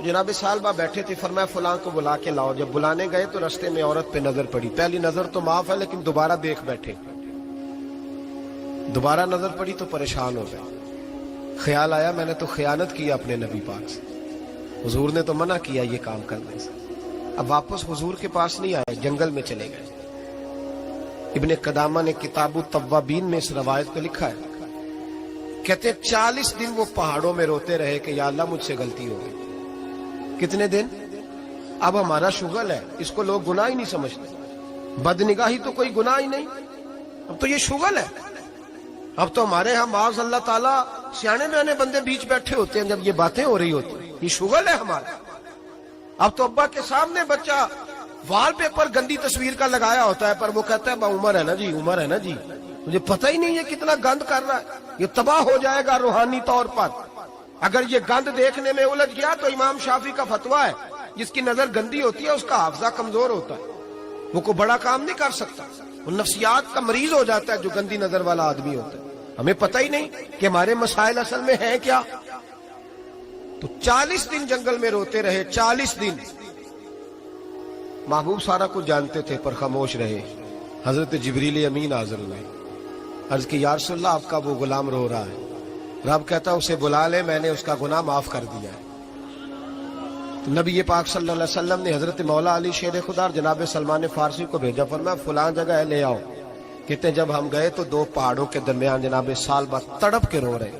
جناب سالبہ بیٹھے تھے، فرمایا فلاں کو بلا کے لاؤ. جب بلانے گئے تو رستے میں عورت پہ نظر پڑی. پہلی نظر تو معاف ہے لیکن دوبارہ دیکھ بیٹھے. دوبارہ نظر پڑی تو پریشان ہو گئے. خیال آیا میں نے تو خیانت کی اپنے نبی پاک سے. حضور نے تو منع کیا یہ کام کرنے سے. اب واپس حضور کے پاس نہیں آئے، جنگل میں چلے گئے. ابن قدامہ نے کتاب التوابین میں اس روایت کو لکھا ہے. کہتے 40 دن وہ پہاڑوں میں روتے رہے کہ یا اللہ مجھ سے غلطی ہو گئی. کتنے دن؟ اب ہمارا شغل ہے، اس کو لوگ گناہ ہی نہیں سمجھتے. بدنگاہی تو کوئی گناہ ہی نہیں، اب تو یہ شغل ہے. اب تو ہمارے ہاں معاذ اللہ تعالیٰ سیانے بیانے بندے بیچ بیٹھے ہوتے ہیں جب یہ باتیں ہو رہی ہوتی ہیں. یہ شغل ہے ہمارا. اب تو ابا کے سامنے بچہ وال پیپر گندی تصویر کا لگایا ہوتا ہے پر وہ کہتا ہے عمر ہے نا جی، عمر ہے نا جی. مجھے پتہ ہی نہیں ہے کتنا گند کر رہا ہے. یہ تباہ ہو جائے گا روحانی طور پر. اگر یہ گند دیکھنے میں الجھ گیا تو امام شافعی کا فتویٰ ہے جس کی نظر گندی ہوتی ہے اس کا حافظہ کمزور ہوتا ہے، وہ کوئی بڑا کام نہیں کر سکتا. وہ نفسیات کا مریض ہو جاتا ہے جو گندی نظر والا آدمی ہوتا ہے. ہمیں پتہ ہی نہیں کہ ہمارے مسائل اصل میں ہیں کیا. تو 40 دن جنگل میں روتے رہے. 40 دن محبوب سارا کچھ جانتے تھے پر خاموش رہے. حضرت جبریل امین حاضر ہوئے. عرض کی یا رسول اللہ آپ کا وہ غلام رو رہا ہے. رب کہتا اسے بلا لے، میں نے اس کا گناہ معاف کر دیا ہے. تو نبی پاک صلی اللہ علیہ وسلم نے حضرت مولا علی شیر خدا اور جناب سلمان فارسی کو بھیجا، فرمایا فلاں جگہ ہے لے آؤ. کہتے جب ہم گئے تو 2 پہاڑوں کے درمیان جناب سالبہ تڑپ کے رو رہے.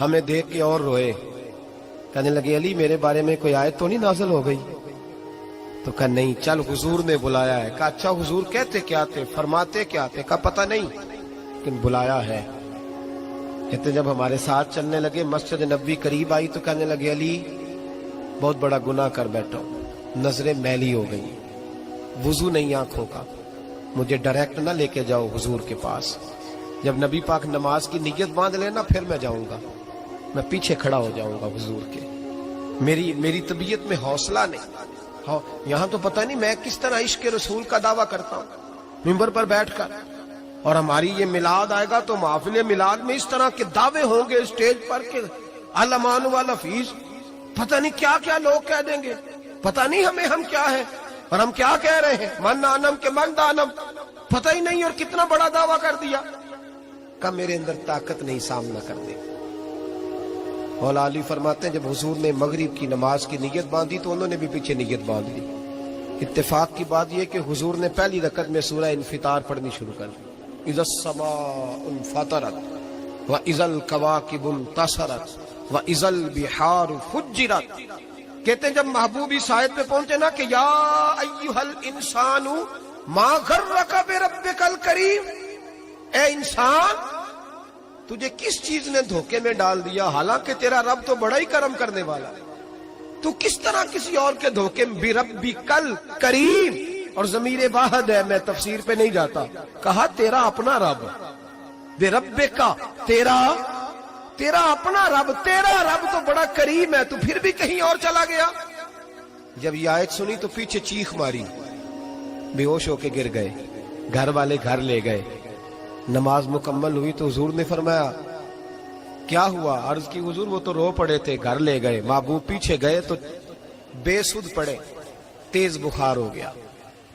ہمیں دیکھ کے اور روئے. کہنے لگے علی میرے بارے میں کوئی آیت تو نہیں نازل ہو گئی؟ تو کہا نہیں، چل حضور نے بلایا ہے. کہا اچھا حضور کہتے کیا تھے، فرماتے کیا تھے؟ کہا پتہ نہیں لیکن بلایا ہے. کہتے جب ہمارے ساتھ چلنے لگے مسجد نبوی قریب آئی تو کہنے لگے علی بہت بڑا گناہ کر بیٹھا ہوں، نظریں میلی ہو گئی، وضو نہیں آنکھوں کا، مجھے ڈائریکٹ نہ لے کے جاؤ حضور کے پاس. جب نبی پاک نماز کی نیت باندھ لینا پھر میں جاؤں گا، میں پیچھے کھڑا ہو جاؤں گا حضور کے. میری طبیعت میں حوصلہ نہیں. یہاں تو پتہ نہیں میں کس طرح عشق رسول کا دعویٰ کرتا ہوں منبر پر بیٹھ کر. اور ہماری یہ میلاد آئے گا تو محفل میلاد میں اس طرح کے دعوے ہوں گے اسٹیج پر کہ علمان والحفیظ، پتہ نہیں کیا کیا لوگ کہہ دیں گے. پتہ نہیں ہم کیا ہیں اور ہم کیا کہہ رہے ہیں. من آنم کے من دانم، پتہ ہی نہیں اور کتنا بڑا دعویٰ کر دیا. کہ میرے اندر طاقت نہیں سامنا کر دے. مولا علی فرماتے ہیں جب حضور نے مغرب کی نماز کی نیت باندھی تو انہوں نے بھی پیچھے نیت باندھ لی. اتفاق کی بات یہ کہ حضور نے پہلی رکعت میں سورہ انفطار پڑھنی شروع کر دی. اذا السماء انفطرت واذا الكواكب انتصرت واذا البحار فجرت. کہتے ہیں جب محبوب اس آیت پہ پہنچے نا کہ یا ایھا الانسان ما غرک بربک الکریم، اے انسان تجھے کس چیز نے دھوکے میں ڈال دیا، حالانکہ تیرا رب تو بڑا ہی کرم کرنے والا ہے، تو کس طرح کسی اور کے دھوکے میں. بربک الکریم، اور ضمیر واحد ہے، میں تفسیر پہ نہیں جاتا. کہا تیرا اپنا رب، بربک تیرا اپنا رب، تیرا رب تو بڑا کریم ہے، تو پھر بھی کہیں اور چلا گیا. جب یہ آیت سنی تو پیچھے چیخ ماری، بے ہوش ہو کے گر گئے. گھر والے گھر لے گئے. نماز مکمل ہوئی تو حضور نے فرمایا کیا ہوا؟ عرض کی حضور وہ تو رو پڑے تھے، گھر لے گئے. محبوب پیچھے گئے تو بے سود پڑے، تیز بخار ہو گیا.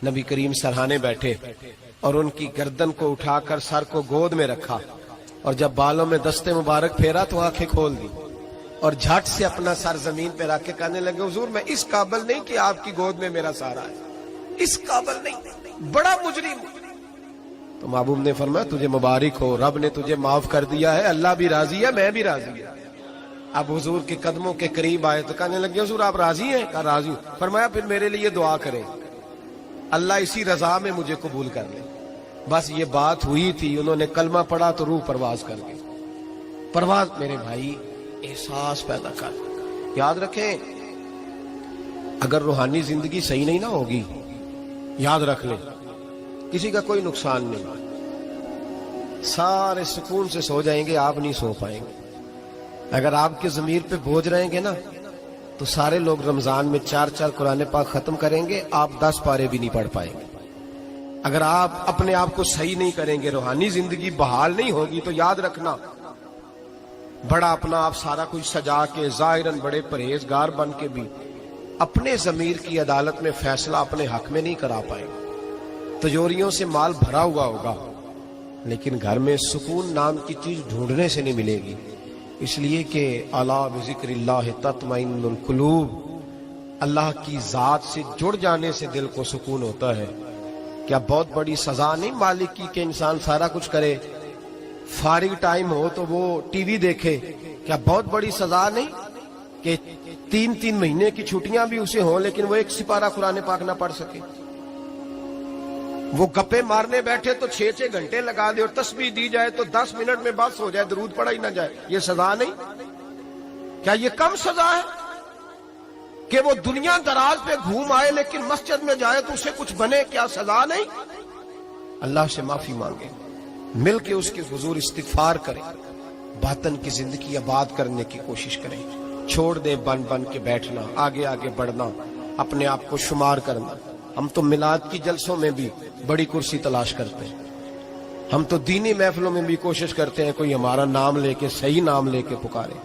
نبی کریم سرہانے بیٹھے اور ان کی گردن کو اٹھا کر سر کو گود میں رکھا اور جب بالوں میں دستے مبارک پھیرا تو آنکھیں کھول دی اور جھٹ سے اپنا سر زمین پہ رکھ کے کہنے لگے حضور میں اس قابل نہیں کہ آپ کی گود میں میرا سارا ہے، اس قابل نہیں، بڑا مجرم. تو محبوب نے فرمایا تجھے مبارک ہو، رب نے تجھے معاف کر دیا ہے، اللہ بھی راضی ہے، میں بھی راضی ہوں. اب حضور کے قدموں کے قریب آئے تو کہنے لگے حضور آپ راضی ہیں؟ کہا راضی ہوں. فرمایا پھر میرے لیے دعا کریں، اللہ اسی رضا میں مجھے قبول کر لے. بس یہ بات ہوئی تھی، انہوں نے کلمہ پڑھا تو روح پرواز کر گئی. پرواز میرے بھائی احساس پیدا کر. یاد رکھیں اگر روحانی زندگی صحیح نہیں نہ ہوگی، یاد رکھ لیں کسی کا کوئی نقصان نہیں، سارے سکون سے سو جائیں گے، آپ نہیں سو پائیں گے. اگر آپ کے ضمیر پہ بوجھ رہیں گے نا تو سارے لوگ رمضان میں 4 قرآن پاک ختم کریں گے، آپ 10 پارے بھی نہیں پڑھ پائیں گے. اگر آپ اپنے آپ کو صحیح نہیں کریں گے، روحانی زندگی بحال نہیں ہوگی، تو یاد رکھنا बड़ा अपना आप सारा कुछ सजा के ज़ाहिरन बड़े परहेजगार बन के भी अपने ज़मीर की अदालत में फैसला अपने हक में नहीं करा पाएंगे। तिजोरियों से माल भरा हुआ होगा लेकिन घर में सुकून नाम की चीज ढूंढने से नहीं मिलेगी। इसलिए कि अला बिज़िक्रिल्लाह तत्मइन्नुल कुलूब, अल्लाह की जात से जुड़ जाने से दिल को सुकून होता है। क्या बहुत बड़ी सजा नहीं मालिक की कि इंसान सारा कुछ करे, फारिग टाइम हो तो वो टीवी देखे? क्या बहुत बड़ी सजा नहीं कि 3-3 महीने की छुट्टियां भी उसे हों लेकिन वो एक सिपारा कुरान पाक ना पढ़ सके? वो गप्पे मारने बैठे तो 6-6 घंटे लगा दे और तस्बीह दी जाए तो 10 मिनट में बस हो जाए, दरूद पढ़ा ही ना जाए। ये सजा नहीं? क्या ये कम सजा है कि वो दुनिया दराज पे घूम आए लेकिन मस्जिद में जाए तो उसे कुछ बने? क्या सजा नहीं? अल्लाह से माफी मांगे, मिल के उसके हुजूर इस्तिगफार करें, बातन की जिंदगी आबाद करने की कोशिश करें। छोड़ दे बन बन के बैठना, आगे आगे बढ़ना, अपने आप को शुमार करना। हम तो मिलाद की जलसों में भी बड़ी कुर्सी तलाश करते हैं, हम तो दीनी महफिलों में भी कोशिश करते हैं कोई हमारा नाम लेके, सही नाम लेके पुकारे।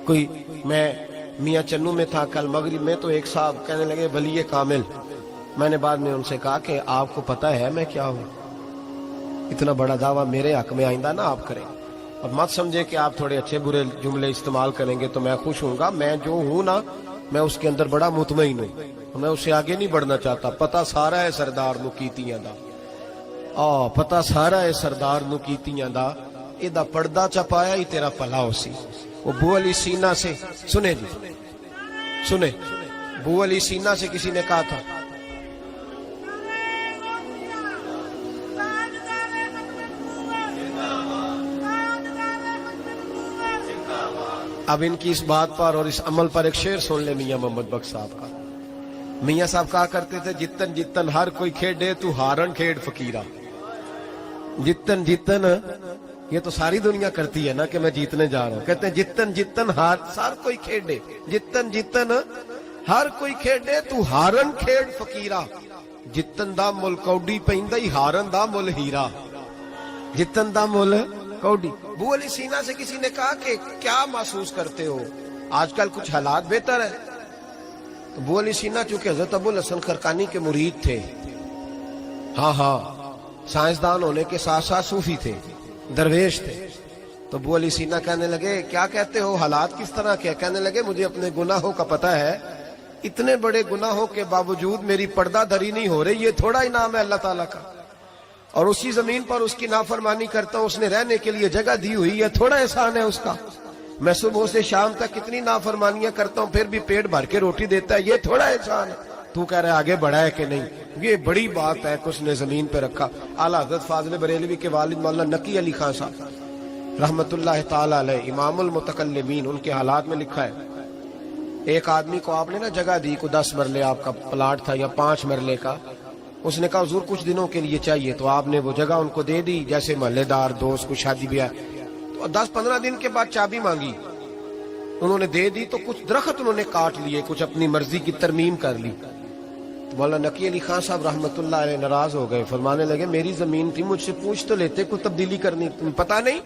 कोई, मैं मियाँ चन्नू में था कल मगरिब में, तो एक साहब कहने लगे वली कामिल। मैंने बाद में उनसे कहा कि आपको पता है मैं क्या हूँ? इतना बड़ा दावा मेरे हक में आइंदा ना आप करें, और मत समझे कि आप थोड़े अच्छे बुरे जुमले इस्तेमाल करेंगे तो मैं खुश हूँगा। मैं जो हूँ ना, मैं उसके अंदर बड़ा मुतमईन हूँ, मैं उससे आगे नहीं बढ़ना चाहता। पता सारा है सरदार नू कीतियां दा, पता सारा है सरदार नू कीतियां दा, एदा पर्दा चपाया ही तेरा भला होसी। वो बू अली सीना से, सुने जी सुने, बू अली सीना से किसी ने कहा था, अब इनकी इस बात पर और इस अमल पर एक शेर सुन ले मियां मोहम्मद बख्श साहब का। मियां साहब कहा करते थे, जितन जितन हर कोई खेडे तू हारन खेड फकीरा। जितन जितन, ये तो सारी दुनिया करती है ना कि मैं जीतने जा रहा हूं। कहते हैं जितन जितन हर कोई खेडे, जितन जितन हर कोई खेडे तू हारन खेड फकीरा। जितन दा मुल कौडी पैंदा ही हारन दा मुल हीरा। जितन दा मुल कौडी। बू अली सीना से किसी ने कहा कि क्या महसूस करते हो, आजकल कुछ हालात बेहतर है? तो बू अली सीना चूंकि हजरत अबुल हसन खरकानी के मुरीद थे, हाँ साइंसदान होने के साथ साथ सूफी थे, दरवेश थे, तो बू अली सीना कहने लगे क्या कहते हो, हालात किस तरह के? कहने लगे मुझे अपने गुनाहों का पता है, इतने बड़े गुनाहों के बावजूद मेरी पर्दा धरी नहीं हो रही, ये थोड़ा ही नाम है अल्लाह ताला का। और उसी जमीन पर उसकी नाफरमानी करता हूं, उसने रहने के लिए जगह दी हुई है, थोड़ा एहसान है उसका। मैं सुबह से शाम तक कितनी नाफरमानियां करता हूं फिर भी पेट भर के रोटी देता है, ये थोड़ा एहसान है। तू कह रहा है आगे बढ़ा है कि नहीं, ये बड़ी बात है कि उसने जमीन पे रखा। आला हज़रत फाज़िल बरेलवी के वालिद मौलाना नकी अली खान साहब रहमतुल्लाह ताला अलैह, इमामुल मुतकल्लिमीन, उनके हालात में लिखा है, एक आदमी को आपने ना जगह दी, को 10 मरले आपका प्लाट था या 5 मरले का, उसने कहा हुजूर कुछ दिनों के लिए चाहिए, तो आपने वो जगह उनको दे दी, जैसे महल्लेदार दोस्त को शादी ब्याह। तो 10-15 दिन के बाद चाबी मांगी, उन्होंने दे दी, तो कुछ दरख्त उन्होंने काट लिए, कुछ अपनी मर्जी की तरमीम कर ली। तो मौलाना नकी अली खान साहब रहमतुल्लाह अलैह नाराज हो गए, फरमाने लगे मेरी जमीन थी, मुझसे पूछ तो लेते, कुछ तब्दीली करनी, तुम पता नहीं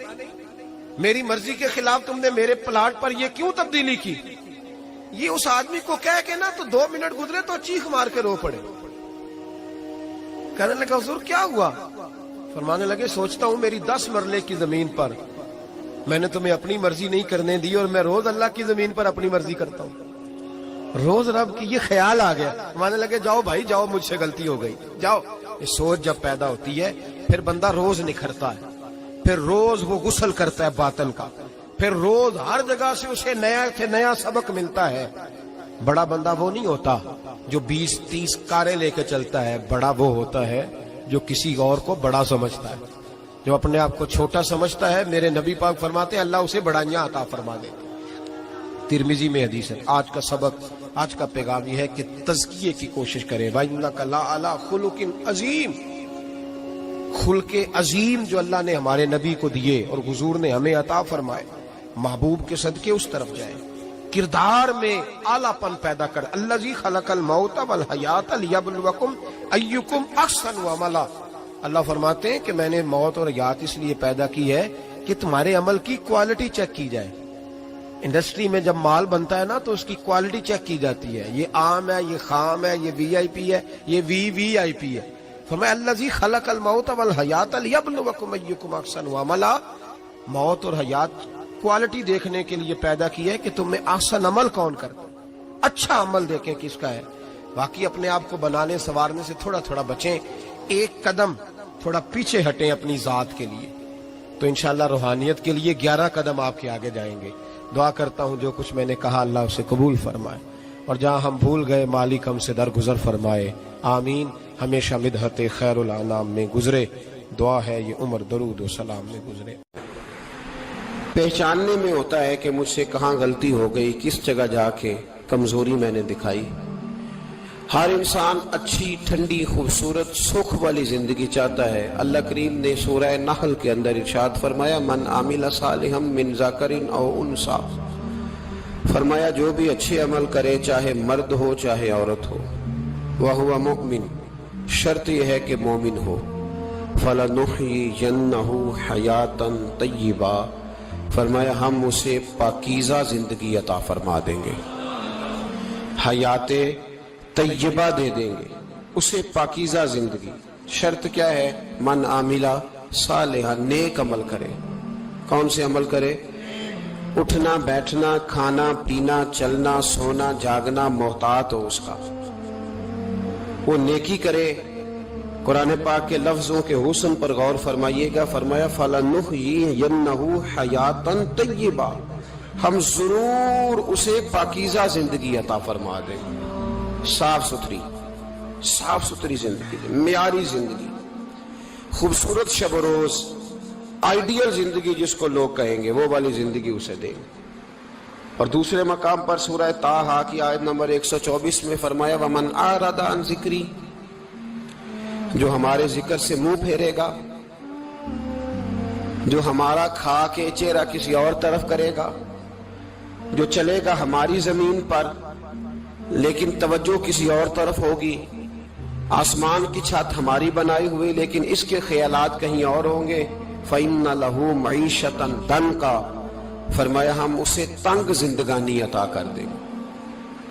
मेरी मर्जी के खिलाफ तुमने मेरे प्लाट पर ये क्यों तब्दीली की? ये उस आदमी को कह के ना तो 2 मिनट गुजरे तो चीख मार के रो पड़े। कहने लगा हुजूर क्या हुआ? फरमाने लगे सोचता हूं मेरी 10 मरले की जमीन पर मैंने तुम्हें अपनी मर्जी नहीं करने दी, और मैं रोज अल्लाह की जमीन पर अपनी मर्जी करता हूं। रोज रब की ये ख्याल आ गया, मानने लगे जाओ भाई जाओ, मुझसे गलती हो गई, जाओ। ये सोच जब पैदा होती है फिर बंदा रोज निखरता है, फिर रोज वो गुस्ल करता है बातन का, फिर रोज हर जगह से उसे नया से नया सबक मिलता है। बड़ा बंदा वो नहीं होता जो 20-30 कारें लेके चलता है, बड़ा वो होता है जो किसी और को बड़ा समझता है। जो अपने आप को छोटा समझता है, मेरे नबी पाक फरमाते हैं अल्लाह उसे बड़ाइयां अता फरमा दे। तिरमिजी में हदीस है। आज का सबक, आज का पैगाम यह है कि तज़किये की कोशिश करें। वइन्नका लअला खुलुकिन अजीम, खुल्के अजीम जो अल्लाह ने हमारे नबी को दिए और हुजूर ने हमें अता फरमाए, महबूब के सदके उस तरफ जाए। किरदार में आलापन पैदा कर। अल्लज़ी खलकल मौत वल हयात लियब्लुवकुम अय्युकुम अहसनु अमला। अल्लाह फरमाते हैं कि मैंने मौत और हयात इसलिए पैदा की है कि तुम्हारे अमल की क्वालिटी चेक की जाए। इंडस्ट्री में जब माल बनता है ना तो उसकी क्वालिटी चेक की जाती है, ये आम है, ये खाम है, ये वीआईपी है, ये वीवीआईपी है। फरमाया अल्लज़ी खलक़ल मौत वल हयात लियब्लुवकुम अय्युकुम अहसनु अमला, मौत और हयात क्वालिटी देखने के लिए पैदा की है कि तुम में आसन अमल कौन करता है, अच्छा अमल देखें किसका है। बाकी अपने आप को बनाने संवारने से थोड़ा थोड़ा बचें, एक कदम थोड़ा पीछे हटें अपनी जात के लिए, तो इंशाअल्लाह रूहानियत के लिए 11 कदम आपके आगे जाएंगे। दुआ करता हूँ जो कुछ मैंने कहा अल्लाह उसे कबूल फरमाए, और जहाँ हम भूल गए मालिक हमसे दरगुजर फरमाए। आमीन। हमेशा मिदहत खैरुल अनाम में गुजरे, दुआ है ये उम्र दरूद व सलाम में गुजरे। पहचानने में होता है कि मुझसे कहाँ गलती हो गई, किस जगह जाके कमजोरी मैंने दिखाई। हर इंसान अच्छी, ठंडी, खूबसूरत, सुख वाली जिंदगी चाहता है। अल्लाह करीम ने सूरह नहल के अंदर इरशाद फरमाया, मन आमिला सालिहम मिन ज़करिन औ उनसा, फरमाया जो भी अच्छे अमल करे, चाहे मर्द हो चाहे औरत हो, वहुवा मुमिन, शर्त यह है कि मोमिन हो। फलनुहयियन्नहु हयातन तय्यिबा, फरमाया हम उसे पाकीज़ा जिंदगी अता फरमा देंगे, हयाते तय्यबा दे देंगे उसे, पाकीज़ा जिंदगी। शर्त क्या है? मन आमिला सालिहा, नेक अमल करे। कौन से अमल करे? उठना बैठना, खाना पीना, चलना सोना जागना मोहतात हो उसका, वो नेकी करे। कुरान पाक के लफ्जों के हुस्न पर गौर फरमाइएगा। फरमाया फलनुहयियन्नहु हयातन तय्यबा, हम जरूर उसे पाकीज़ा जिंदगी अता फरमा देंगे, साफ सुथरी जिंदगी, मियारी जिंदगी, खूबसूरत शब रोज, आइडियल जिंदगी जिसको लोग कहेंगे, वो वाली जिंदगी उसे देंगे। और दूसरे मकाम पर सूरह ताहा की आयत नंबर 124 में फरमाया, वमन आरदा अन जिक्री, जो हमारे जिक्र से मुंह फेरेगा, जो हमारा खा के चेहरा किसी और तरफ करेगा, जो चलेगा हमारी जमीन पर लेकिन तवज्जो किसी और तरफ होगी, आसमान की छत हमारी बनाई हुई लेकिन इसके ख्यालात कहीं और होंगे, फ़इन्ना लहू मईशतन दनका, फरमाया हम उसे तंग जिंदगानी अता कर देंगे,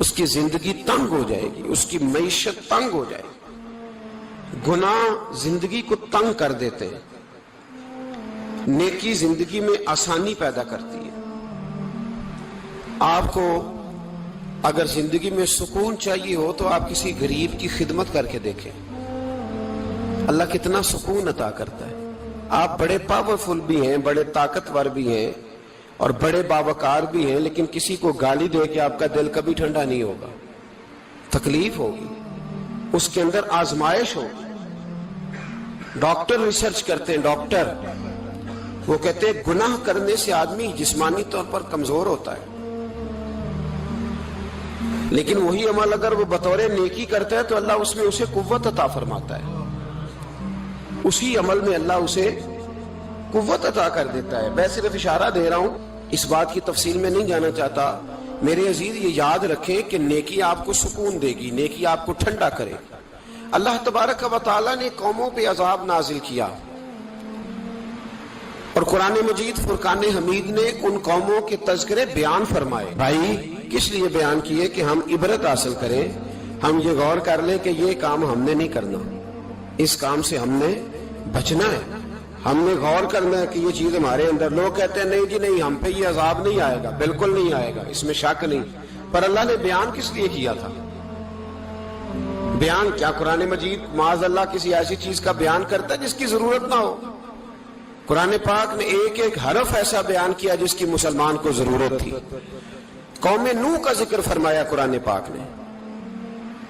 उसकी जिंदगी तंग हो जाएगी, उसकी मईशत तंग हो जाएगी। गुनाह जिंदगी को तंग कर देते हैं, नेकी जिंदगी में आसानी पैदा करती है। आपको अगर जिंदगी में सुकून चाहिए हो तो आप किसी गरीब की खिदमत करके देखें, अल्लाह कितना सुकून अता करता है। आप बड़े पावरफुल भी हैं, बड़े ताकतवर भी हैं और बड़े बावकार भी हैं, लेकिन किसी को गाली दे के आपका दिल कभी ठंडा नहीं होगा, तकलीफ होगी, उसके अंदर आजमाइश होगी। डॉक्टर रिसर्च करते हैं, डॉक्टर वो कहते हैं गुनाह करने से आदमी जिस्मानी तौर पर कमजोर होता है, लेकिन वही अमल अगर वो बतौर नेकी करता है तो अल्लाह उसमें उसे कुव्वत अता फरमाता है, उसी अमल में अल्लाह उसे कुव्वत अता कर देता है। मैं सिर्फ इशारा दे रहा हूं, इस बात की तफसील में नहीं जाना चाहता। मेरे अजीज ये याद रखें कि नेकी आपको सुकून देगी, नेकी आपको ठंडा करेगी। अल्लाह तबारक व तआला ने कौमों पे अजाब नाजिल किया और कुरान मजीद फुरकान हमीद ने उन कौमों के तज़किरे बयान फरमाए। भाई किस लिए बयान किए? कि हम इबरत हासिल करें, हम ये गौर कर लें कि ये काम हमने नहीं करना, इस काम से हमने बचना है, हमने गौर करना है कि ये चीज हमारे अंदर। लोग कहते हैं नहीं जी नहीं, हम पे ये अजाब नहीं आएगा, बिल्कुल नहीं आएगा, इसमें शक नहीं। पर अल्लाह ने बयान किस लिए किया था? बयान क्या कुरान मजीद माज़ अल्लाह किसी ऐसी चीज का बयान करता है जिसकी जरूरत ना हो? कुरान पाक ने एक एक हरफ ऐसा बयान किया जिसकी मुसलमान को जरूरत थी। कौम नूह का जिक्र फरमाया कुरान पाक ने।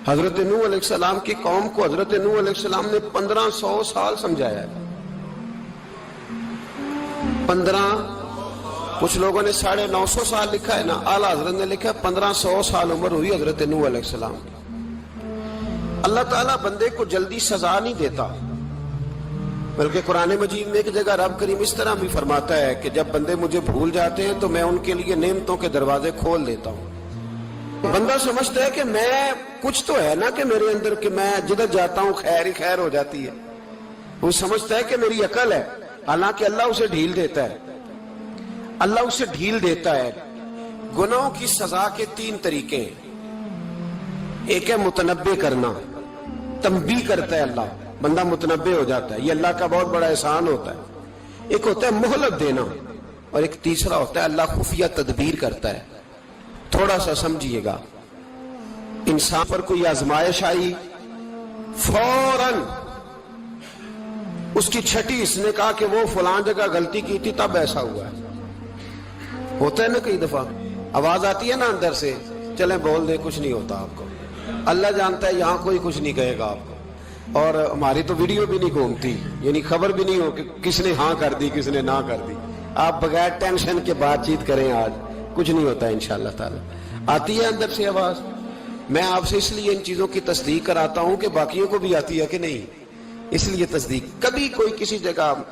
हजरत नूह अलैहिस्सलाम की कौम को हजरत नूह अलैहिस्सलाम ने 1500 साल समझाया। 15, कुछ लोगों ने 950 साल लिखा है ना, आला हजरत ने लिखा 1500 साल उम्र हुई हजरत नूह अलैहिस्सलाम की। अल्लाह ताला बंदे को जल्दी सजा नहीं देता, बल्कि कुरान मजीद में एक जगह रब करीम इस तरह भी फरमाता है कि जब बंदे मुझे भूल जाते हैं तो मैं उनके लिए नेमतों के दरवाजे खोल देता हूँ। बंदा समझता है कि मैं कुछ तो है ना कि मेरे अंदर, कि मैं जिधर जाता हूँ खैर ही खैर हो जाती है। वो समझता है कि मेरी अकल है, हालांकि अल्लाह उसे ढील देता है, अल्लाह उसे ढील देता है। गुनाहों की सजा के 3 तरीके हैं। एक है मुतनब्बे करना, तंबीह करता है अल्लाह, बंदा मुतनब्बे हो जाता है, ये अल्लाह का बहुत बड़ा एहसान होता है। एक होता है मोहलत देना, और एक तीसरा होता है अल्लाह खुफिया तदबीर करता है। थोड़ा सा समझिएगा, इंसान पर कोई आजमाइश आई, फौरन उसकी छठी इसने कहा कि वो फलां जगह गलती की थी तब ऐसा हुआ है। होता है ना कई दफा, आवाज आती है ना अंदर से, चले बोल दे, कुछ नहीं होता आपको, अल्लाह जानता है यहां कोई कुछ नहीं कहेगा आपको। और हमारी तो वीडियो भी नहीं घूमती, यानी खबर भी नहीं हो कि किसने हाँ कर दी किसने ना कर दी। आप बगैर टेंशन के बातचीत करें, आज कुछ नहीं होता इंशाअल्लाह ताला। आती है अंदर से आवाज, मैं आपसे इसलिए इन चीजों की तस्दीक कराता हूं कि बाकियों को भी आती है कि नहीं, इसलिए तस्दीक। कभी कोई किसी जगह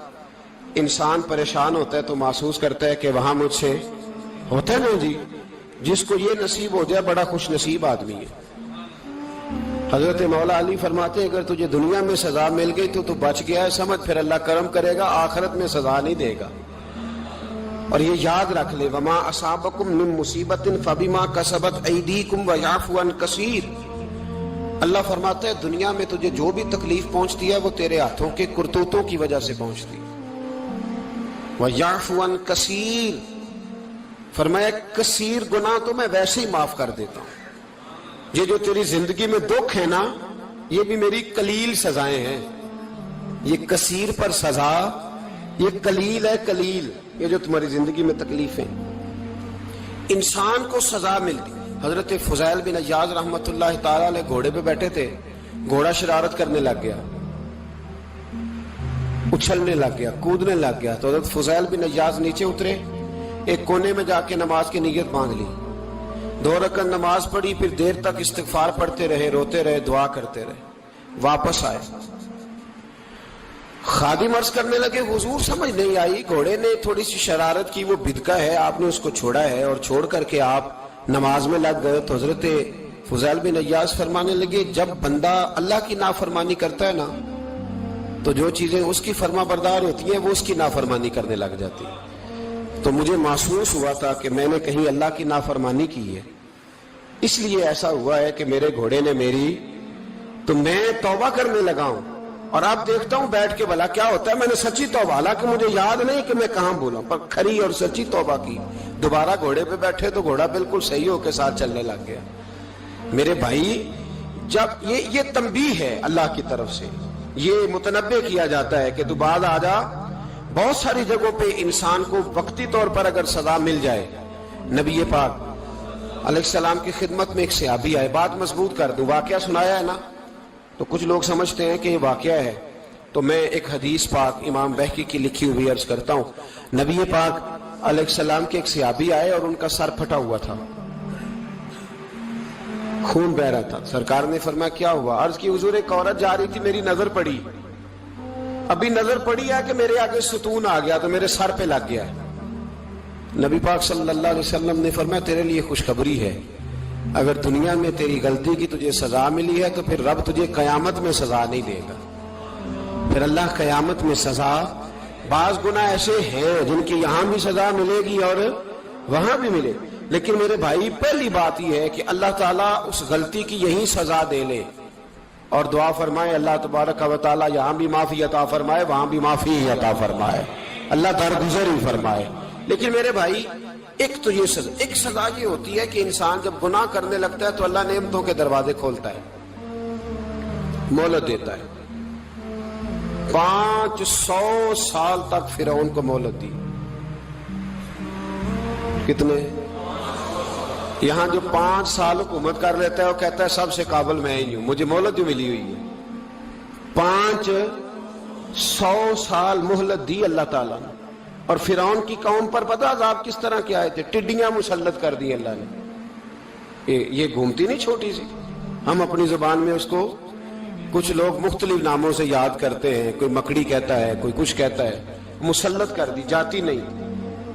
इंसान परेशान होता है तो महसूस करता है कि वहां मुझसे होता है ना जी, जिसको ये नसीब हो जाए बड़ा खुश नसीब आदमी है। हजरत मौला अली फरमाते हैं, अगर तुझे दुनिया में सजा मिल गई तो तू बच गया है, समझ, फिर अल्लाह करम करेगा, आखिरत में सजा नहीं देगा। और ये याद रख ले, वमा असाबकुम मिन मुसीबतिन फबिमा कसबत ऐदीकुम व याफू अन कसीर। अल्लाह फरमाता है दुनिया में तुझे जो भी तकलीफ पहुंचती है वो तेरे हाथों के करतूतों की वजह से पहुंचती है। व याफू अन कसीर, फरमाया कसीर गुनाह तो मैं वैसे ही माफ कर देता हूं। ये जो तेरी जिंदगी में दुख है ना, ये भी मेरी कलील सजाएं हैं। ये कसीर पर सजा, ये कलील है, कलील, ये जो तुम्हारी जिंदगी में तकलीफ है। इंसान को सजा मिलती। हजरत फुजैल बिन अय्याज रहमतुल्लाह ताला अलैह घोड़े पे बैठे थे, घोड़ा शरारत करने लग गया, उछलने लग गया, कूदने लग गया। तो हजरत फुजैल बिन अय्याज नीचे उतरे, एक कोने में जाके नमाज की नीयत बांध ली, 2 रकात नमाज पढ़ी, फिर देर तक इस्तिगफार पढ़ते रहे, रोते रहे, दुआ करते रहे। वापस आए, खादिम अर्ज करने लगे, हुजूर समझ नहीं आई, घोड़े ने थोड़ी सी शरारत की, वो बिदका है, आपने उसको छोड़ा है और छोड़ करके आप नमाज में लग गए। तो हजरत फुजैल बिन अय्याज फरमाने लगे, जब बंदा अल्लाह की नाफरमानी करता है ना, तो जो चीजें उसकी फर्माबरदार होती हैं वो उसकी नाफरमानी करने लग जाती है। तो मुझे महसूस हुआ था कि मैंने कहीं अल्लाह की नाफरमानी की है, इसलिए ऐसा हुआ है कि मेरे घोड़े ने मेरी, तो मैं तौबा करने लगा हूं। और आप देखता हूं बैठ के, भला क्या होता है, मैंने सच्ची तौबा, हालांकि मुझे याद नहीं कि मैं कहां बोला, पर खरी और सच्ची तौबा की। दोबारा घोड़े पे बैठे तो घोड़ा बिल्कुल सही होके साथ चलने लग गया। मेरे भाई, जब ये तंबीह है अल्लाह की तरफ से, ये मुतनब्बे किया जाता है कि तू बाद आ जा। बहुत सारी जगहों पे इंसान को वक्ती तौर पर अगर सजा मिल जाए, नबी पाक अलैहिस्सलाम की खिदमत में एक सहाबी आए, बात मजबूत कर दूं, वाकया सुनाया है ना, तो कुछ लोग समझते हैं कि ये वाकया है, तो मैं एक हदीस पाक इमाम बहकी की लिखी हुई अर्ज करता हूं। नबी पाक अलैहिस्सलाम के एक सहाबी आए और उनका सर फटा हुआ था, खून बह रहा था। सरकार ने फरमाया क्या हुआ? अर्ज की, हुजूर एक औरत जा रही थी, मेरी नजर पड़ी, अभी नजर पड़ी है कि मेरे आगे सुतून आ गया तो मेरे सर पे लग गया है। नबी पाक सल्लल्लाहु अलैहि वसल्लम ने फरमाया तेरे लिए खुशखबरी है, अगर दुनिया में तेरी गलती की तुझे सजा मिली है तो फिर रब तुझे कयामत में सजा नहीं देगा। फिर अल्लाह कयामत में सजा, बाज गुनाह ऐसे हैं जिनकी यहां भी सजा मिलेगी और वहां भी मिले, लेकिन मेरे भाई पहली बात यह है कि अल्लाह ताला उस गलती की यही सजा दे ले और दुआ फरमाए अल्लाह तबारक व तआला यहां भी माफी अता फरमाए, वहां भी माफी अता फरमाए, अल्लाह दरगुजर ही फरमाए। लेकिन मेरे भाई, एक तो ये सजा, एक सजा ये होती है कि इंसान जब गुनाह करने लगता है तो अल्लाह नेमतों के दरवाजे खोलता है, मोहलत देता है। 500 साल तक फिरौन को मोहलत दी। कितने? यहां जो 5 साल हुकूमत कर लेता है वो कहता है सबसे काबिल मैं ही हूं, मुझे मोहलत भी मिली हुई है। 500 साल मोहलत दी अल्लाह ताला ने। और फिरौन की कौम पर पता अज़ाब किस तरह के आए थे? टिड्डियां मुसल्लत कर दी अल्लाह ने। ये घूमती नहीं छोटी सी, हम अपनी जुबान में उसको कुछ लोग मुख्तलिफ नामों से याद करते हैं, कोई मकड़ी कहता है, कोई कुछ कहता है, मुसल्लत कर दी, जाती नहीं।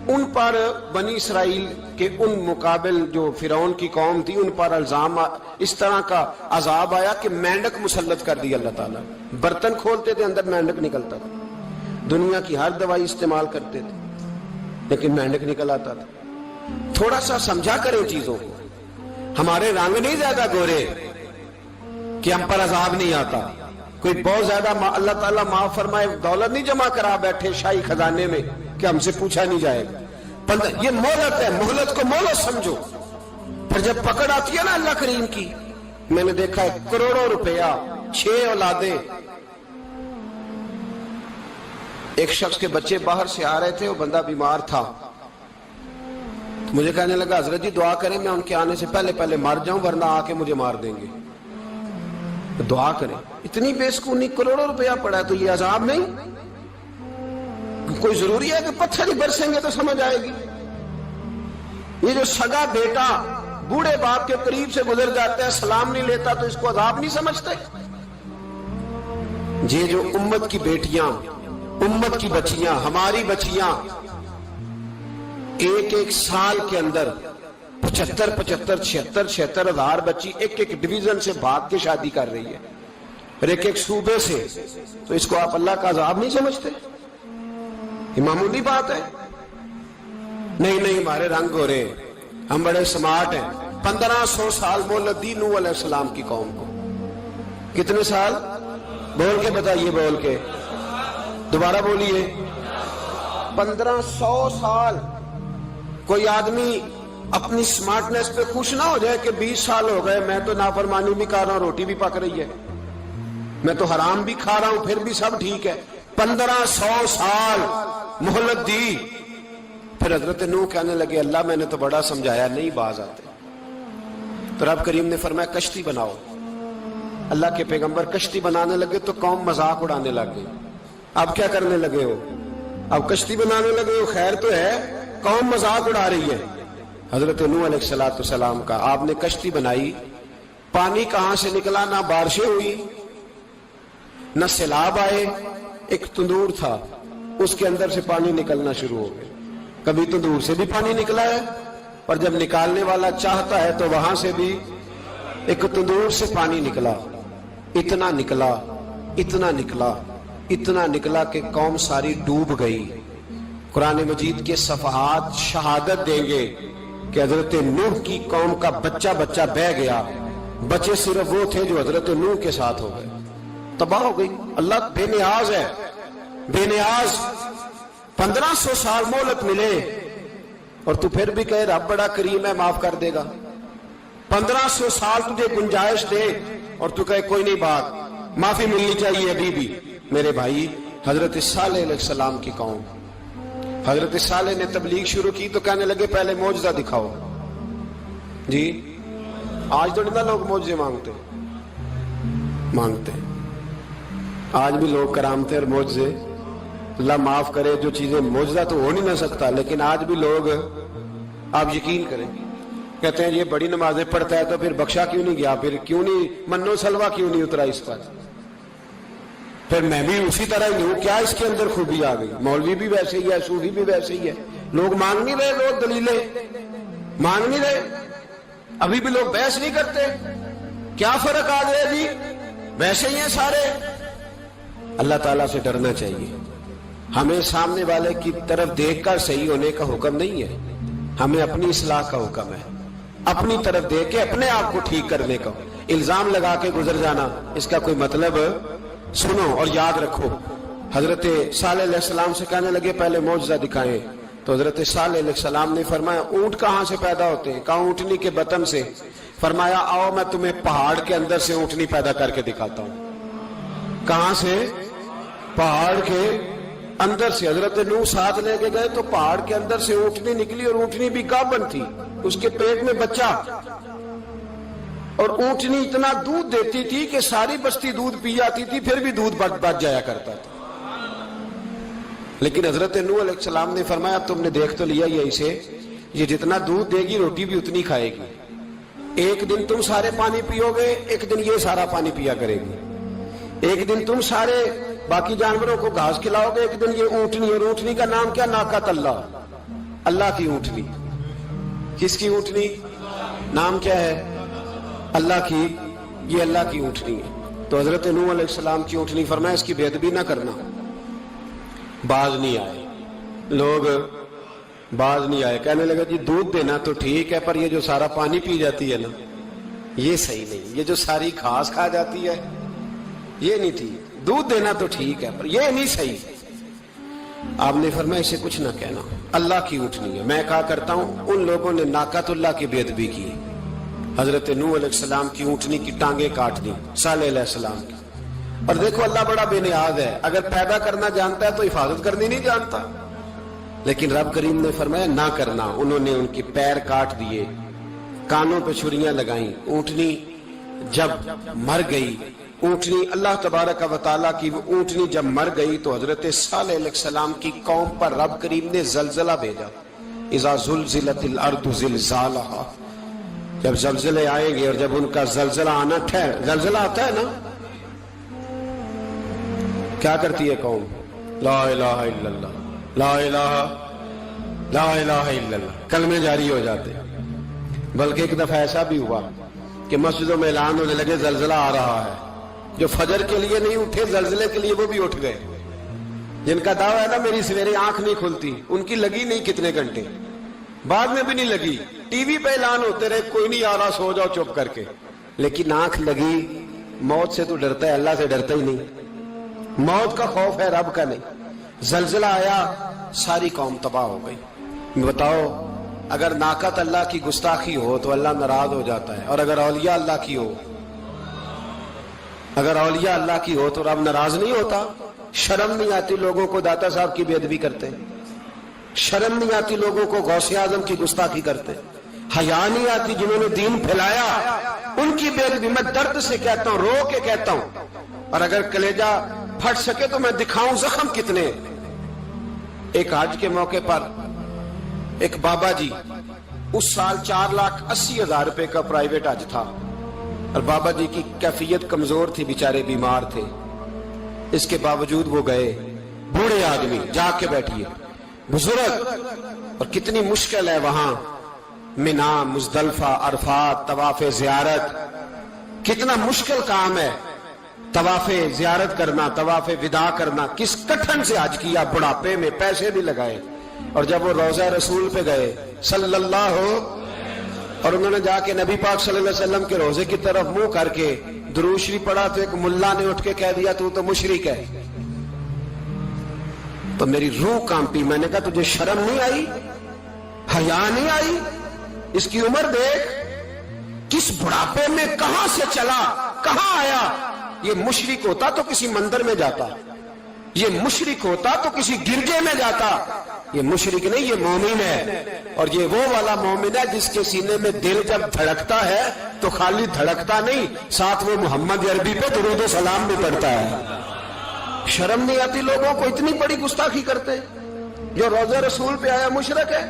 उन पर बनी इसराइल के उन मुकाबिल जो फिरौन की कौम थी उन पर इल्जाम इस तरह का अजाब आया कि मेंढक मुसल्लत कर दी अल्लाह ताला। बर्तन खोलते थे अंदर मेंढक निकलता था, दुनिया की हर दवाई इस्तेमाल करते थे लेकिन मेंढक निकल आता था। थोड़ा सा समझा करें चीजों को। हमारे रंग नहीं ज्यादा गोरे कि हम पर अजाब नहीं आता। कोई बहुत ज्यादा अल्लाह ताला माफ फरमाए दौलत नहीं जमा करा बैठे शाही खजाने में कि हमसे पूछा नहीं जाएगा। ये मोहलत है, मोहलत को मोहलत समझो। फिर जब पकड़ आती है ना अल्लाह करीम की, मैंने देखा है करोड़ों रुपया, 6 औलादे। एक शख्स के बच्चे बाहर से आ रहे थे, वो बंदा बीमार था, तो मुझे कहने लगा हजरत जी दुआ करें मैं उनके आने से पहले पहले मर जाऊं वरना आके मुझे मार देंगे। तो दुआ करें। इतनी बेसकूनी, करोड़ों रुपया पड़ा है तो ये अजाब नहीं? कोई जरूरी है कि पत्थर ही बरसेंगे तो समझ आएगी? ये जो सगा बेटा बूढ़े बाप के करीब से गुजर जाता है, सलाम नहीं लेता, तो इसको अजाब नहीं समझते? ये जो उम्मत की बेटियां, उम्मत की बच्चियां, हमारी बच्चियां एक साल के अंदर 75, 76 हजार बच्ची एक डिवीजन से भाग के शादी कर रही है, और एक सूबे से। तो इसको आप अल्लाह का अजाब नहीं समझते? ये मामूली बात है? नहीं, हमारे रंग हो रहे, हम बड़े स्मार्ट हैं। 1500 साल मोहलत दी नूह अलैहिस्सलाम की कौम को। कितने साल? बोल के बताइए, बोल के दोबारा बोलिए। 1500 साल। कोई आदमी अपनी स्मार्टनेस पे खुश ना हो जाए कि 20 साल हो गए, मैं तो नाफरमानी भी कर रहा हूं, रोटी भी पक रही है, मैं तो हराम भी खा रहा हूं, फिर भी सब ठीक है। 1500 साल मोहलत दी। फिर हजरत नूह कहने लगे अल्लाह मैंने तो बड़ा समझाया, नहीं बाज आते। तो रब करीम ने फरमाया कश्ती बनाओ। अल्लाह के पैगंबर कश्ती बनाने लगे तो कौम मजाक उड़ाने लग गई। अब क्या करने लगे हो? अब कश्ती बनाने लगे हो, खैर तो है, कौम मजाक उड़ा रही है। हजरत नूह अलैहिस्सलाम का आपने कश्ती बनाई, पानी कहां से निकला? ना बारिशें हुई, न सैलाब आए, एक तंदूर था, उसके अंदर से पानी निकलना शुरू हो गया। कभी तंदूर से भी पानी निकला है, और जब निकालने वाला चाहता है तो वहां से भी एक तंदूर से पानी निकला। इतना निकला, इतना निकला, इतना निकला कि कौम सारी डूब गई। कुरान मजीद के सफहात शहादत देंगे कि हजरत नूह की कौम का बच्चा बच्चा बह गया, बचे सिर्फ वो थे जो हजरत नूह के साथ हो गए, तबाह हो गई। अल्लाह बेनियाज है, बेनियाज। 1500 साल मोहलत मिले और तू फिर भी कहे रब बड़ा करीम है, माफ कर देगा। 1500 साल तुझे गुंजाइश दे और तू कहे कोई नहीं, बात माफी मिलनी चाहिए अभी भी। मेरे भाई, हजरत सालेह अलैहिस्सलाम की कौम, हजरत सालेह ने तबलीग शुरू की तो कहने लगे पहले मौजज़ा दिखाओ जी। आज तो नहीं ना लोग मौजज़े मांगते, आज भी लोग करामते और मौजज़े, अल्लाह माफ करे, जो चीजें मौजज़ा तो हो नहीं ना सकता, लेकिन आज भी लोग, आप यकीन करें, कहते हैं ये बड़ी नमाजें पढ़ता है तो फिर बख्शा क्यों नहीं गया, फिर क्यों नहीं मन्नो सलवा क्यों नहीं उतरा इस पर, फिर मैं भी उसी तरह ही हूं, क्या इसके अंदर खूबी आ गई? मौलवी भी वैसे ही है, सूफी भी वैसे ही है। लोग मांग नहीं रहे, लोग दलीलें मांग नहीं रहे, अभी भी लोग बहस नहीं करते। क्या फर्क आ गया जी? वैसे ही हैं सारे। अल्लाह ताला से डरना चाहिए। हमें सामने वाले की तरफ देखकर सही होने का हुक्म नहीं है, हमें अपनी इस्लाह का हुक्म है। अपनी तरफ देख के अपने आप को ठीक करने का। इल्जाम लगा के गुजर जाना, इसका कोई मतलब? सुनो और याद रखो, हजरत सालेह अलैहिस्सलाम से कहने लगे पहले मौजज़ा दिखाएं, तो हजरत सालेह अलैहिस्सलाम ने फरमाया ऊंट कहां से पैदा होते हैं? कहा ऊंटनी के बतन से। फरमाया आओ मैं तुम्हें पहाड़ के अंदर से ऊंटनी पैदा करके दिखाता हूं। कहां से? पहाड़ के अंदर से। हजरत नूह साथ लेके गए तो पहाड़ के अंदर से ऊंटनी निकली, और ऊंटनी भी गाभन थी, उसके पेट में बच्चा, और ऊंटनी इतना दूध देती थी कि सारी बस्ती दूध पी जाती थी, फिर भी दूध बच जाया करता था। लेकिन हजरत नूह अलैहिस्सलाम ने फरमाया तुमने देख तो लिया ये इसे, ये जितना दूध देगी रोटी भी उतनी खाएगी। एक दिन तुम सारे पानी पियोगे, एक दिन ये सारा पानी पिया करेगी। एक दिन तुम सारे बाकी जानवरों को घास खिलाओगे, एक दिन ये ऊंटनी, और ऊंटनी का नाम क्या? नाकत अल्लाह, अल्लाह की ऊंटनी। किसकी ऊंटनी? नाम क्या है? अल्लाह की। ये अल्लाह की ऊंटनी है। तो हजरत नूह अलैहिस्सलाम की ऊंटनी फरमाया इसकी बेअदबी ना करना। बाज नहीं आए लोग, बाज नहीं आए, कहने लगा जी दूध देना तो ठीक है, पर ये जो सारा पानी पी जाती है ना, ये सही नहीं। ये जो सारी घास खा जाती है ये नहीं थी। दूध देना तो ठीक है पर ये नहीं सही। आपने फरमाया इसे कुछ ना कहना, अल्लाह की ऊँटनी है। मैं कहा करता हूं उन लोगों ने नाकातुल्लाह की बेअदबी की, हजरत नूह अलैहिस्सलाम की ऊँटनी की टांगे काट दी, सालेह अलैहिस्सलाम की। और देखो अल्लाह बड़ा बेनियाज है, अगर पैदा करना जानता है तो हिफाजत करनी नहीं जानता। लेकिन रब करीम ने फरमाया ना करना। उन्होंने उनके पैर काट दिए, कानों पे छुरियां लगाई। ऊँटनी जब मर गई, ऊँटनी अल्लाह तबारक व तआला की ऊँटनी जब मर गई तो हजरत सालेह अलैहिस्सलाम की कौम पर रब करीम ने जलजला भेजा। इज़ा ज़ुलज़िलतिल अर्दु ज़िलज़ालहा, जब जलजले आएंगे और जब उनका जलजला आना जलजला आता है ना, क्या करती है कौम? ला इलाहा इल्लल्लाह, ला इलाहा इल्लल्लाह, कलमे जारी हो जाते। बल्कि एक दफा ऐसा भी हुआ कि मस्जिदों में ऐलान होने लगे जलजला आ रहा है। जो फजर के लिए नहीं उठे जलजले के लिए वो भी उठ गए। जिनका दावा है ना मेरी सवेरे आंख नहीं खुलती, उनकी लगी नहीं कितने घंटे, बाद में भी नहीं लगी। टीवी पे ऐलान होते रहे कोई नहीं आ रहा, सो जाओ चुप करके। लेकिन आंख लगी। मौत से तो डरता है, अल्लाह से डरता ही नहीं। मौत का खौफ है, रब का नहीं। जलजला आया, सारी कौम तबाह हो गई। बताओ अगर नाकत अल्लाह की गुस्ताखी हो तो अल्लाह नाराज हो जाता है, और अगर औलिया अल्लाह की हो, अगर औलिया अल्लाह की हो तो रब नाराज नहीं होता। शर्म नहीं आती लोगों को दाता साहब की बेअदबी करते, शर्म नहीं आती लोगों को गौसे आजम की गुस्ताखी करते, हया नहीं आती जिन्होंने दीन फैलाया उनकी बेअदबी। मैं दर्द से कहता हूं, रो के कहता हूं, और अगर कलेजा फट सके तो मैं दिखाऊं जख्म कितने। एक हज के मौके पर एक बाबा जी, उस साल 4,80,000 रुपए का प्राइवेट हज था, और बाबा जी की कैफियत कमजोर थी, बेचारे बीमार थे। इसके बावजूद वो गए। बूढ़े आदमी, जाके बैठिए, बुजुर्ग, और कितनी मुश्किल है वहां मिना, मुजदलफा, अरफात, तवाफे जियारत, कितना मुश्किल काम है तवाफे जियारत करना, तवाफे विदा करना। किस कठिन से हज किया, बुढ़ापे में पैसे भी लगाए। और जब वो रोजा रसूल पे गए सल्लल्लाहु, और उन्होंने जाके नबी पाक सल्लल्लाहु अलैहि वसल्लम के रोजे की तरफ मुंह करके दुरूद शरीफ पढ़ा तो एक मुल्ला ने उठ के कह दिया तू तो मुशरिक है। तो मेरी रूह कांपी। मैंने कहा तुझे शर्म नहीं आई, हया नहीं आई? इसकी उम्र देख, किस बुढ़ापे में कहां से चला, कहां आया। ये मुशरिक होता तो किसी मंदिर में जाता, ये मुशरिक होता तो किसी गिरजे में जाता। ये मुशरिक नहीं, ये मोमिन है। और ये वो वाला मोमिन है जिसके सीने में दिल जब धड़कता है तो खाली धड़कता नहीं, साथ वो मोहम्मद अरबी पे दुरूद व सलाम भी पढ़ता है। शर्म नहीं आती लोगों को, इतनी बड़ी गुस्ताखी करते। जो रोजा रसूल पे आया मुशरिक है।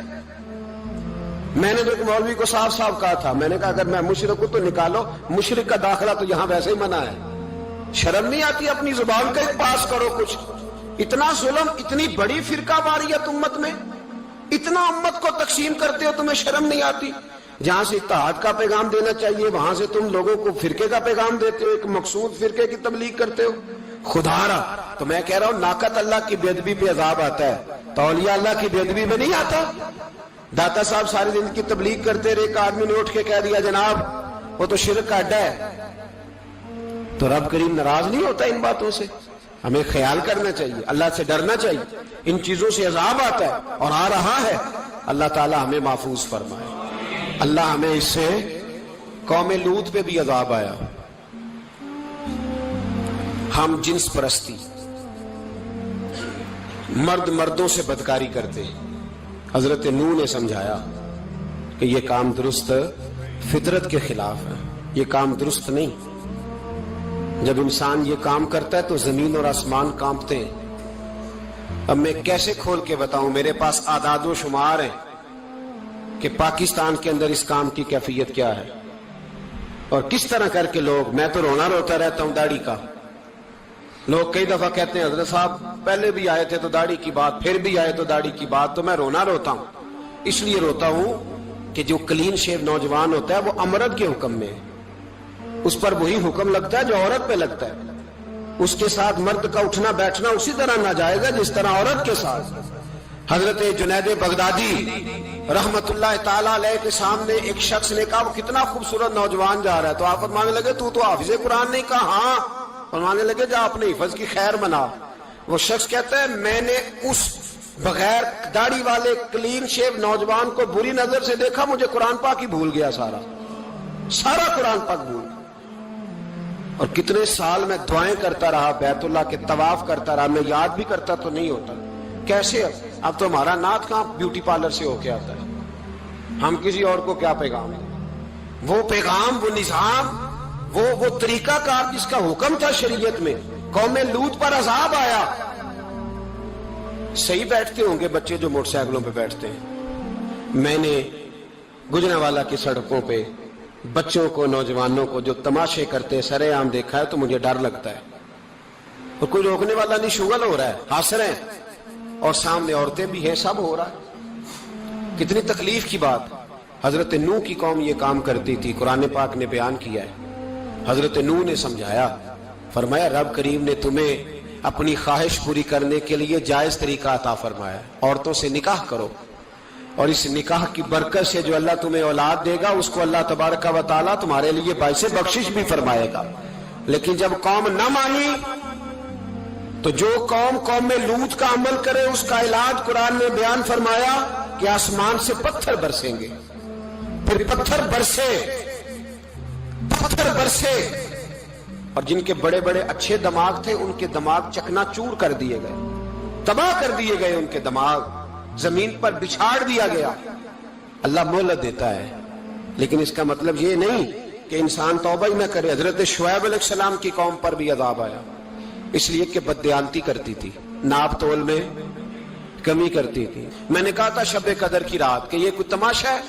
मैंने तो एक मौलवी को साफ साफ कहा था, मैंने कहा अगर मैं मुशरिक हूं तो निकालो, मुशरिक का दाखिला तो यहां वैसे ही मना है। शर्म नहीं आती? अपनी जुबान का पास करो कुछ। इतना जुल्म, इतनी बड़ी फिरका वारियत उम्मत में, इतना उम्मत को तकसीम करते हो, तुम्हें शर्म नहीं आती? जहां से इत्तेहाद का पैगाम देना चाहिए वहां से तुम लोगों को फिरके का पैगाम देते हो, एक मकसूद फिरके की तबलीग करते हो। खुदारा तो मैं कह रहा हूं नाकत अल्लाह की बेअदबी पे अजाब आता है, तो औलिया अल्लाह की बेअदबी में नहीं आता। दाता साहब सारी दिन की तबलीग करते रहे, एक आदमी ने उठ के कह दिया जनाब वो तो शिरक का अड्डा है, तो रब करीम नाराज नहीं होता इन बातों से? हमें ख्याल करना चाहिए, अल्लाह से डरना चाहिए। इन चीजों से अजाब आता है और आ रहा है। अल्लाह ताला हमें महफूज फरमाए। अल्लाह हमें इससे, कौम लूत पे भी अजाब आया। हम जिन्स परस्ती, मर्द मर्दों से बदकारी करते। हजरत नूह ने समझाया कि यह काम दुरुस्त फितरत के खिलाफ है, यह काम दुरुस्त नहीं। जब इंसान ये काम करता है तो जमीन और आसमान कांपते हैं। अब मैं कैसे खोल के बताऊं, मेरे पास आदादो शुमार है कि पाकिस्तान के अंदर इस काम की कैफियत क्या है और किस तरह करके लोग, मैं तो रोना रोता रहता हूं दाढ़ी का। लोग कई दफा कहते हैं हजरत साहब पहले भी आए थे तो दाढ़ी की बात, फिर भी आए तो दाढ़ी की बात। तो मैं रोना रोता हूं, इसलिए रोता हूं कि जो क्लीन शेव नौजवान होता है वो अमरद के हुक्म में है, उस पर वही हुक्म लगता है जो औरत पे लगता है। उसके साथ मर्द का उठना बैठना उसी तरह नाजायज है जिस तरह औरत के साथ। حضرت جنید بغدادی رحمت اللہ تعالیٰ علیہ کے سامنے ایک شخص نے کہا وہ کتنا خوبصورت نوجوان جا رہا ہے، تو آپ فرمانے لگے تو حافظ قرآن نہیں؟ کہا ہاں۔ فرمانے لگے جا اپنے حفظ کی خیر منا۔ وہ شخص کہتا ہے میں نے اس بغیر داڑھی والے کلین شیو نوجوان کو بری نظر سے دیکھا، مجھے قرآن پاک ہی بھول گیا، سارا قرآن پاک بھول گیا۔ اور کتنے سال میں دعائیں کرتا رہا، بیت اللہ کے طواف کرتا رہا، میں یاد بھی کرتا تو نہیں ہوتا۔ کیسے اب تو ہمارا نعت کہاں بیوٹی پارلر سے ہو کے آتا ہے، ہم کسی اور کو کیا پیغام دیں؟ وہ پیغام، وہ نظام، وہ طریقہ کار جس کا حکم تھا شریعت میں، قوم لوط پر عذاب آیا۔ صحیح بیٹھتے ہوں گے بچے جو موٹر سائیکلوں پہ بیٹھتے ہیں، میں نے گجرانوالہ کی سڑکوں پہ بچوں کو، نوجوانوں کو جو تماشے کرتے سرے عام دیکھا ہے تو مجھے ڈر لگتا ہے، اور کوئی روکنے والا نہیں، شغل ہو رہا ہے، ہنس رہے ہیں، اور سامنے عورتیں بھی ہیں، سب ہو رہا ہے۔ کتنی تکلیف کی بات۔ حضرت نوح کی قوم یہ کام کرتی تھی، قرآن پاک نے بیان کیا ہے۔ حضرت نوح نے سمجھایا، فرمایا رب کریم نے تمہیں اپنی خواہش پوری کرنے کے لیے جائز طریقہ عطا فرمایا، عورتوں سے نکاح کرو، اور اس نکاح کی برکت سے جو اللہ تمہیں اولاد دے گا اس کو اللہ تبارک و تعالیٰ تمہارے لیے باعث بخشش بھی فرمائے گا۔ لیکن جب قوم نہ مانی تو جو قوم میں لوط کا عمل کرے اس کا علاج قرآن نے بیان فرمایا کہ آسمان سے پتھر برسیں گے، پھر پتھر برسے، اور جن کے بڑے بڑے اچھے دماغ تھے ان کے دماغ چکنا چور کر دیے گئے، تباہ کر دیے گئے، ان کے دماغ زمین پر بچھاڑ دیا گیا۔ اللہ مہلت دیتا ہے، لیکن اس کا مطلب یہ نہیں کہ انسان توبہ ہی نہ کرے۔ حضرت شعیب علیہ السلام کی قوم پر بھی عذاب آیا، اس لیے کہ بددیانتی کرتی تھی، ناپ تول میں کمی کرتی تھی۔ میں نے کہا تھا شب قدر کی رات کہ یہ کوئی تماشا ہے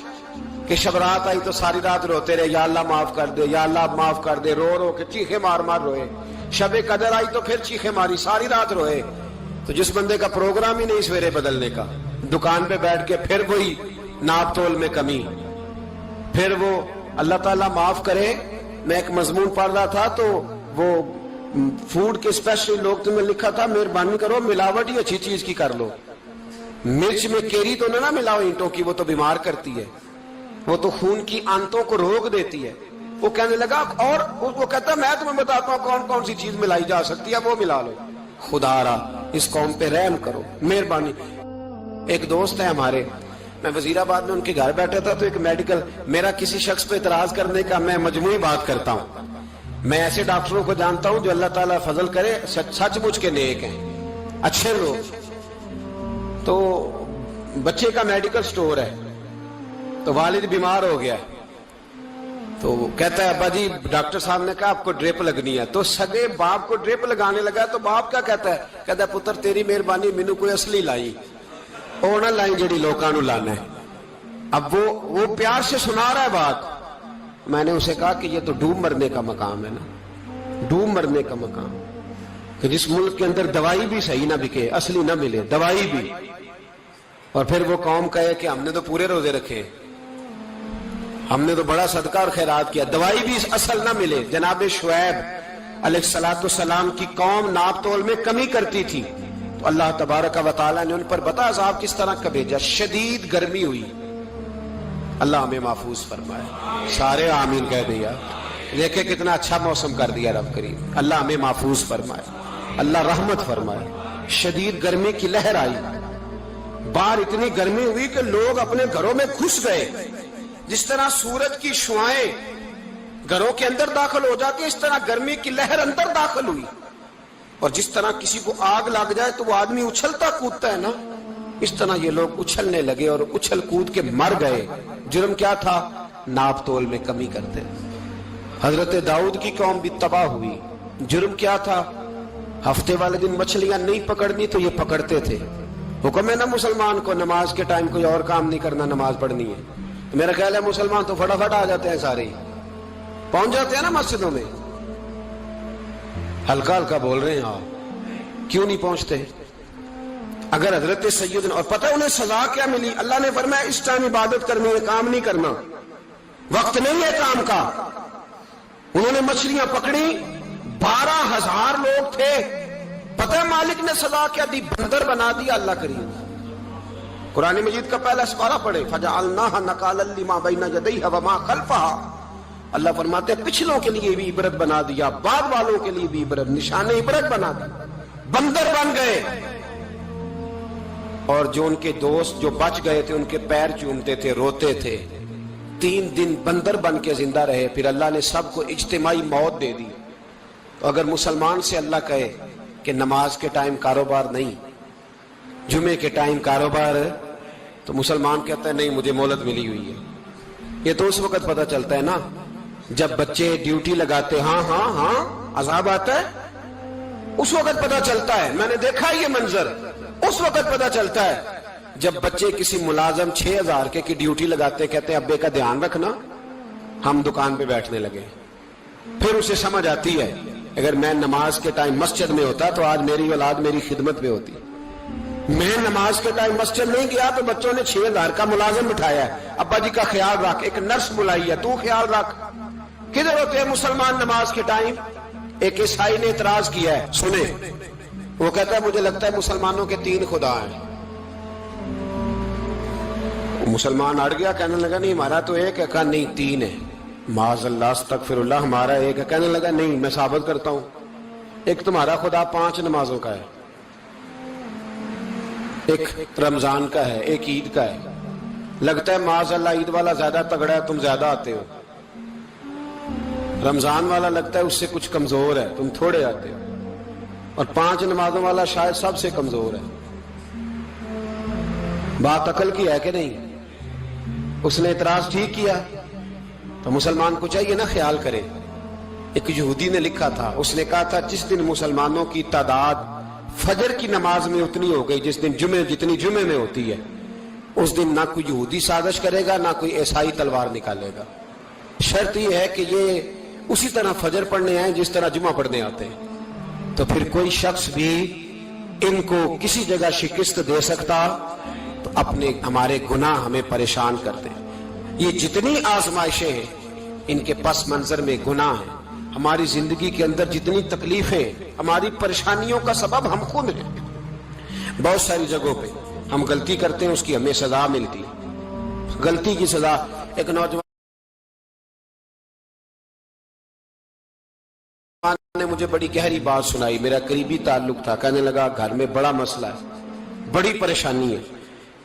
کہ شب رات آئی تو ساری رات روتے رہے، یا اللہ معاف کر دے، یا اللہ معاف کر دے، رو رو کے چیخے مار مار روئے۔ شب قدر آئی تو پھر چیخے ماری، ساری رات روئے۔ تو جس بندے کا پروگرام ہی نہیں سویرے بدلنے کا، دکان پہ بیٹھ کے پھر وہی ناپ تول میں کمی، پھر وہ اللہ تعالیٰ معاف کرے۔ میں ایک مضمون پڑھ رہا تھا تو وہ فوڈ کے اسپیشل لوگ تمہیں لکھا تھا مہربانی کرو ملاوٹ ہی اچھی چیز کی کر لو، مرچ میں کیری تو نہ ملاؤ اینٹوں کی، وہ تو بیمار کرتی ہے، وہ تو خون کی آنتوں کو روک دیتی ہے۔ وہ کہنے لگا، اور وہ کہتا میں تمہیں بتاتا ہوں کون کون سی چیز ملائی جا سکتی ہے، وہ ملا لو۔ خدا را اس قوم پہ رحم کرو، مہربانی۔ ایک دوست ہے ہمارے، میں وزیر آباد میں ان کے گھر بیٹھا تھا تو ایک میڈیکل، میرا کسی شخص پہ اعتراض کرنے کا میں مجموعی بات کرتا ہوں۔ میں ایسے ڈاکٹروں کو جانتا ہوں جو اللہ تعالیٰ فضل کرے سچ مچ کے نیک ہیں، اچھے لوگ۔ تو بچے کا میڈیکل سٹور ہے، تو والد بیمار ہو گیا، تو کہتا ہے ابا جی ڈاکٹر صاحب نے کہا آپ کو ڈرپ لگنی ہے، تو سگے باپ کو ڈرپ لگانے لگا، تو باپ کیا کہتا ہے پتر تیری مہربانی مینو کوئی اصلی لائی، وہ نہ لائی جڑی لوکاں نو لانا ہے۔ اب وہ پیار سے سنا رہا ہے بات۔ میں نے اسے کہا کہ یہ تو ڈوب مرنے کا مقام ہے نا، ڈوب مرنے کا مقام، کہ جس ملک کے اندر دوائی بھی صحیح نہ بکے، اصلی نہ ملے دوائی بھی، اور پھر وہ قوم کہے کہ ہم نے تو پورے روزے رکھے، ہم نے تو بڑا صدقہ اور خیرات کیا، دوائی بھی اصل نہ ملے۔ جناب شعیب علیہ السلام کی قوم ناپ تول میں کمی کرتی تھی، تو اللہ تبارک و تعالیٰ نے ان پر بتا عذاب کس طرح کا بھیجا، شدید گرمی ہوئی۔ اللہ ہمیں محفوظ فرمائے، سارے آمین کہہ دیا۔ دیکھیں کتنا اچھا موسم کر دیا رب کریم، اللہ ہمیں محفوظ فرمائے، اللہ رحمت فرمائے۔ شدید گرمی کی لہر آئی، باہر اتنی گرمی ہوئی کہ لوگ اپنے گھروں میں گھس گئے، جس طرح سورج کی شعائیں گھروں کے اندر داخل ہو جاتی ہے، اس طرح گرمی کی لہر اندر داخل ہوئی، اور جس طرح کسی کو آگ لگ جائے تو وہ آدمی اچھلتا کودتا ہے نا، اس طرح یہ لوگ اچھلنے لگے اور اچھل کود کے مر گئے۔ جرم کیا تھا؟ ناپ تول میں کمی کرتے۔ حضرت داؤد کی قوم بھی تباہ ہوئی، جرم کیا تھا؟ ہفتے والے دن مچھلیاں نہیں پکڑنی تو یہ پکڑتے تھے۔ حکم ہے نا مسلمان کو نماز کے ٹائم کوئی اور کام نہیں کرنا، نماز پڑھنی ہے، تو میرا خیال ہے مسلمان تو فٹافٹ آ جاتے ہیں، سارے پہنچ جاتے ہیں نا مسجدوں میں۔ ہلکا ہلکا بول رہے ہیں آپ، کیوں نہیں پہنچتے؟ اگر حضرت سیدنا، اور پتہ انہیں سزا کیا ملی؟ اللہ نے فرمایا اس ٹائم عبادت کرنی ہے، کام نہیں کرنا، وقت نہیں ہے کام کا۔ انہوں نے مچھلیاں پکڑی، 12,000 لوگ تھے، پتہ مالک نے سزا کیا دی؟ بندر بنا دیا اللہ کریم۔ قرآن مجید کا پہلا سپارہ پڑھے فجعلناها نکالا لما بین یدیها وما خلفها. اللہ فرماتے ہیں پچھلوں کے لیے بھی عبرت بنا دیا، بعد والوں کے لیے بھی عبرت، نشان عبرت بنا دیا. بندر بن گئے، اور جو ان کے دوست جو بچ گئے تھے ان کے پیر چومتے تھے، روتے تھے. 3 دن بندر بن کے زندہ رہے، پھر اللہ نے سب کو اجتماعی موت دے دی. تو اگر مسلمان سے اللہ کہے کہ نماز کے ٹائم کاروبار نہیں، جمعے کے ٹائم کاروبار، تو مسلمان کہتا ہے نہیں مجھے مہلت ملی ہوئی ہے. یہ تو اس وقت پتہ چلتا ہے نا جب بچے ڈیوٹی لگاتے، ہاں ہاں ہاں عذاب آتا ہے، اس وقت پتہ چلتا ہے. میں نے دیکھا یہ منظر، اس وقت پتہ چلتا ہے جب بچے کسی ملازم 6000 کی ڈیوٹی لگاتے، کہتے ہیں ابے کا دھیان رکھنا، ہم دکان پہ بیٹھنے لگے. پھر اسے سمجھ آتی ہے اگر میں نماز کے ٹائم مسجد میں ہوتا تو آج میری اولاد میری خدمت میں ہوتی. میں نماز کے ٹائم مسجد نہیں گیا تو بچوں نے 6000 کا ملازم بٹھایا ہے، ابا جی کا خیال رکھ، ایک نرس بلائی ہے، تو خیال رکھ. کدھر ہوتے ہیں مسلمان نماز کے ٹائم؟ ایک عیسائی نے اعتراض کیا ہے، سنیں، وہ کہتا ہے مجھے لگتا ہے مسلمانوں کے 3 خدا ہیں. مسلمان اڑ گیا، کہنے لگا نہیں ہمارا تو ایک ہے. کہا نہیں 3 ہے. معاذ اللہ استغفر اللہ، ہمارا ایک ہے. کہنے لگا نہیں میں ثابت کرتا ہوں، ایک تمہارا خدا 5 نمازوں کا ہے، ایک رمضان کا ہے، ایک عید کا ہے. لگتا ہے معاذ اللہ عید والا زیادہ تگڑا ہے، تم زیادہ آتے ہو. رمضان والا لگتا ہے اس سے کچھ کمزور ہے، تم تھوڑے آتے ہو. اور 5 نمازوں والا شاید سب سے کمزور ہے. بات عقل کی ہے کہ نہیں؟ اس نے اعتراض ٹھیک کیا. تو مسلمان کو چاہیے نا خیال کرے. ایک یہودی نے لکھا تھا، اس نے کہا تھا جس دن مسلمانوں کی تعداد فجر کی نماز میں اتنی ہو گئی جس دن جتنی جمعے میں ہوتی ہے، اس دن نہ کوئی یہودی سازش کرے گا نہ کوئی عیسائی تلوار نکالے گا. شرط یہ ہے کہ یہ اسی طرح فجر پڑھنے آئیں جس طرح جمعہ پڑھنے آتے ہیں. تو پھر کوئی شخص بھی ان کو کسی جگہ شکست دے سکتا تو اپنے ہمارے گناہ ہمیں پریشان کرتے ہیں. یہ جتنی آزمائشیں ہیں ان کے پس منظر میں گناہ ہیں. ہماری زندگی کے اندر جتنی تکلیفیں، ہماری پریشانیوں کا سبب ہم خود ہیں. بہت ساری جگہوں پہ ہم غلطی کرتے ہیں، اس کی ہمیں سزا ملتی. غلطی کی سزا. ایک نوجوان نے مجھے بڑی گہری بات سنائی، میرا قریبی تعلق تھا. کہنے لگا گھر میں بڑا مسئلہ ہے، بڑی پریشانی ہے،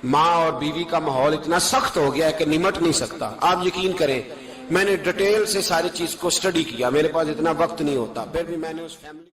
ماں اور بیوی کا ماحول اتنا سخت ہو گیا ہے کہ نمٹ نہیں سکتا. آپ یقین کریں میں نے ڈیٹیل سے ساری چیز کو سٹڈی کیا، میرے پاس اتنا وقت نہیں ہوتا، پھر بھی میں نے اس فیملی